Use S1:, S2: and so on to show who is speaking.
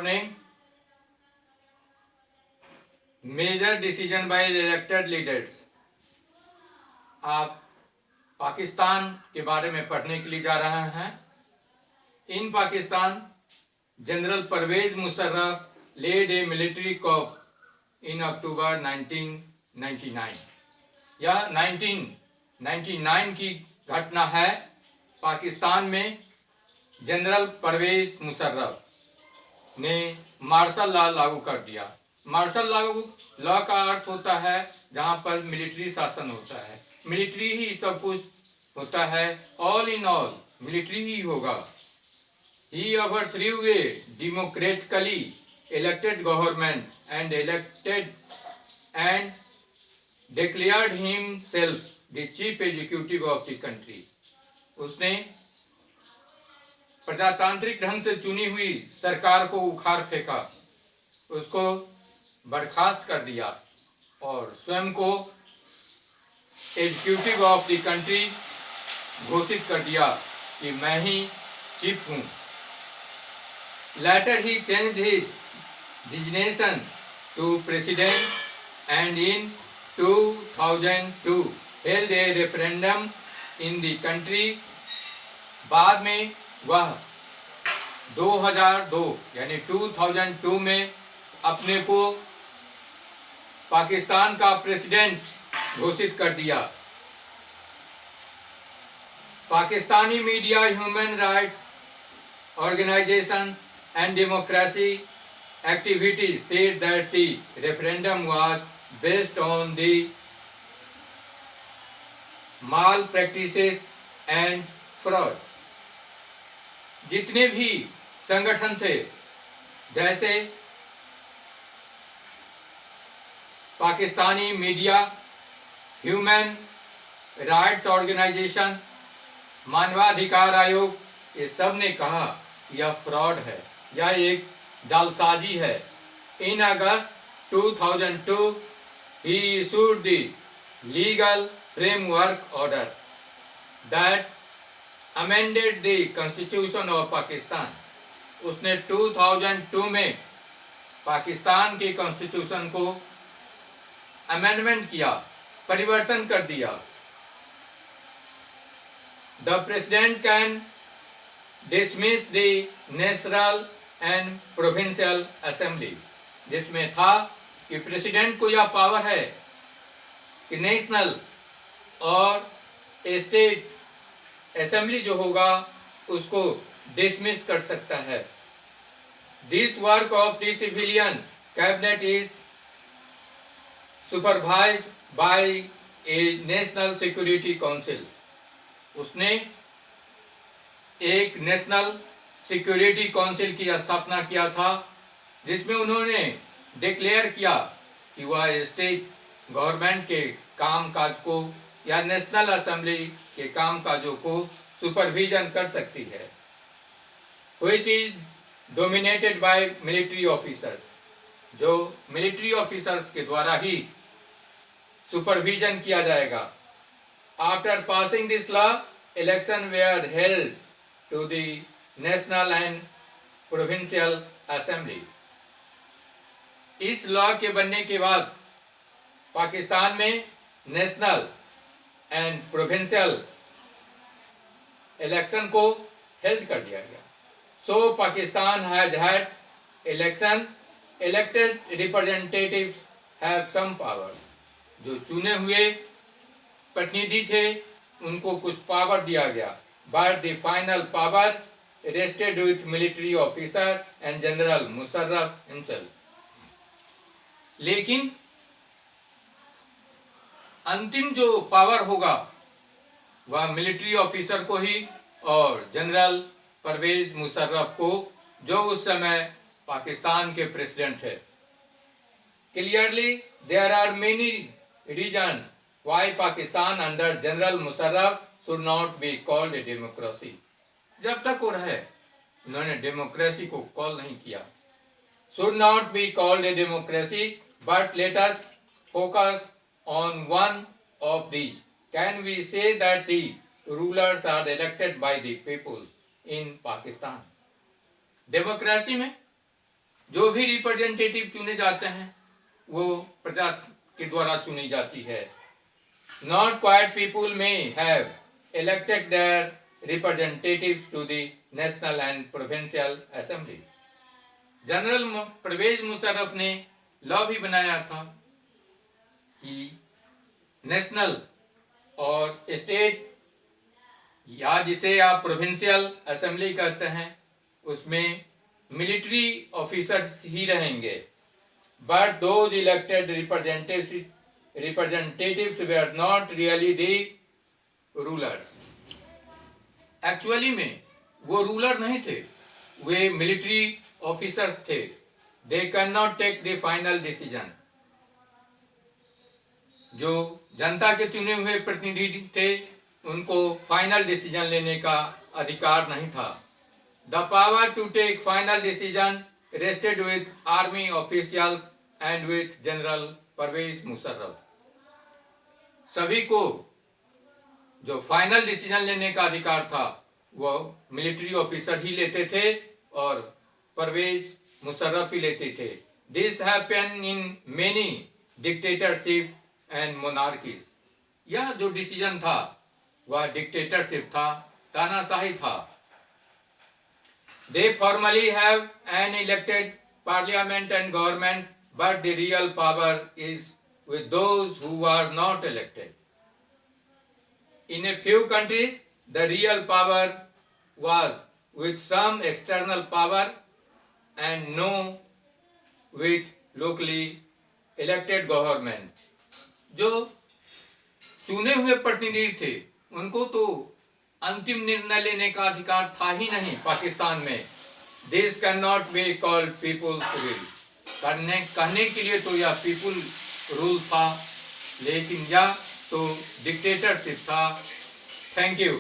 S1: morning. Major decision by elected leaders. आप पाकिस्तान के बारे में पढ़ने के लिए जा रहे हैं. इन पाकिस्तान, जनरल परवेज मुशर्रफ लेड ए मिलिट्री कॉप इन अक्टूबर 1999. यह 1999 की घटना है. पाकिस्तान में जनरल परवेज मुशर्रफ ने मार्शल लॉ लागू कर दिया. मार्शल लॉ का अर्थ होता है जहां पर मिलिट्री शासन होता है. मिलिट्री ही सब कुछ होता है. ऑल इन ऑल मिलिट्री ही होगा. He overthrew a democratically elected government and declared himself the chief executive of the country. उसने प्रजातांत्रिक ढंग से चुनी हुई सरकार को उखाड़ फेंका, उसको बर्खास्त कर दिया और स्वयं को एग्जीक्यूटिव ऑफ द कंट्री घोषित कर दिया कि मैं ही चीफ हूँ. Later he changed his designation to president and in 2002 held a referendum in the country. बाद में वह 2002 यानी 2002 में अपने को पाकिस्तान का प्रेसिडेंट घोषित कर दिया. Pakistani media, human rights organization and democracy activities said that the referendum was based on the malpractices and fraud. जितने भी संगठन थे, जैसे Pakistani media, human rights organization, मानवाधिकार आयोग, ये सब ने कहा यह फ्रॉड है, यह एक जालसाजी है. इन अगस्त 2002 he issued the legal framework order that amended the constitution of Pakistan. उसने 2002 में पाकिस्तान के कॉन्स्टिट्यूशन को अमेंडमेंट किया, परिवर्तन कर दिया. The president can dismiss the national and provincial assembly. जिसमें था कि प्रेसिडेंट को यह पावर है कि नेशनल और स्टेट असेंबली जो होगा उसको डिसमिस कर सकता है. This work of the civilian cabinet is supervised by a national security council. उसने एक नेशनल सिक्योरिटी काउंसिल की स्थापना किया था, जिसमें उन्होंने डिक्लेयर किया कि वह स्टेट गवर्नमेंट के कामकाज को या नेशनल असेंबली के कामकाजों को सुपरविजन कर सकती है. Which is dominated by military officers. जो मिलिट्री ऑफिसर्स के द्वारा ही सुपरविजन किया जाएगा. After passing this law, election were held to the national and provincial assembly. इस लॉ के बनने के बाद पाकिस्तान में नेशनल एंड प्रोविंशियल इलेक्शन को हेल्ड कर दिया गया. So Pakistan has had election. Elected representatives have some powers. जो चुने हुए प्रतिनिधि थे उनको कुछ पावर दिया गया. But the final power rested with military officer and General Musharraf himself. लेकिन अंतिम जो पावर होगा वह मिलिट्री ऑफिसर को ही और जनरल परवेज मुशर्रफ को, जो उस समय पाकिस्तान के प्रेसिडेंट थे. Clearly, there are many reasons why Pakistan under General Musharraf should not be called a democracy. जब तक वो रहे उन्होंने डेमोक्रेसी को कॉल नहीं किया. should not be called a democracy, but let us focus on one of these. Can we say that the rulers are elected by the people in Pakistan? Democracy में जो भी रिप्रेजेंटेटिव चुने जाते हैं वो प्रजा के द्वारा चुनी जाती है। Not quite people may have elected their representatives to the national and provincial assembly. General Parvez Musharraf ने लॉ भी बनाया था कि नेशनल और स्टेट या जिसे आप प्रोविंशियल असेंबली कहते हैं उसमें मिलिट्री ऑफिसर्स ही रहेंगे, but those elected representatives were not really the rulers. Actually में वो रूलर नहीं थे, वे मिलिट्री ऑफिसर्स थे। They can not take the final decision. जो जनता के चुने हुए प्रतिनिधि थे उनको फाइनल डिसीजन लेने का अधिकार नहीं था। The power to take final decision rested with army officials and with general Parvez Musharraf. सभी को जो फाइनल डिसीजन लेने का अधिकार था वो मिलिट्री ऑफिसर ही लेते थे और परवेज मुशर्रफ ही लेते थे। This happen in many dictatorship and monarchies. यह जो डिसीजन था वह डिक्टेटरशिप था, तानाशाही था। They formally have an elected parliament and government but the real power is with those who are not elected. In a few countries, the real power was with some external power and no with locally elected government. जो चुने हुए प्रतिनिधि थे उनको तो अंतिम निर्णय लेने का अधिकार था ही नहीं पाकिस्तान में। This cannot be called people's will. कहने के लिए तो यह पीपुल रूल था, लेकिन यह तो डिक्टेटरशिप था। Thank you.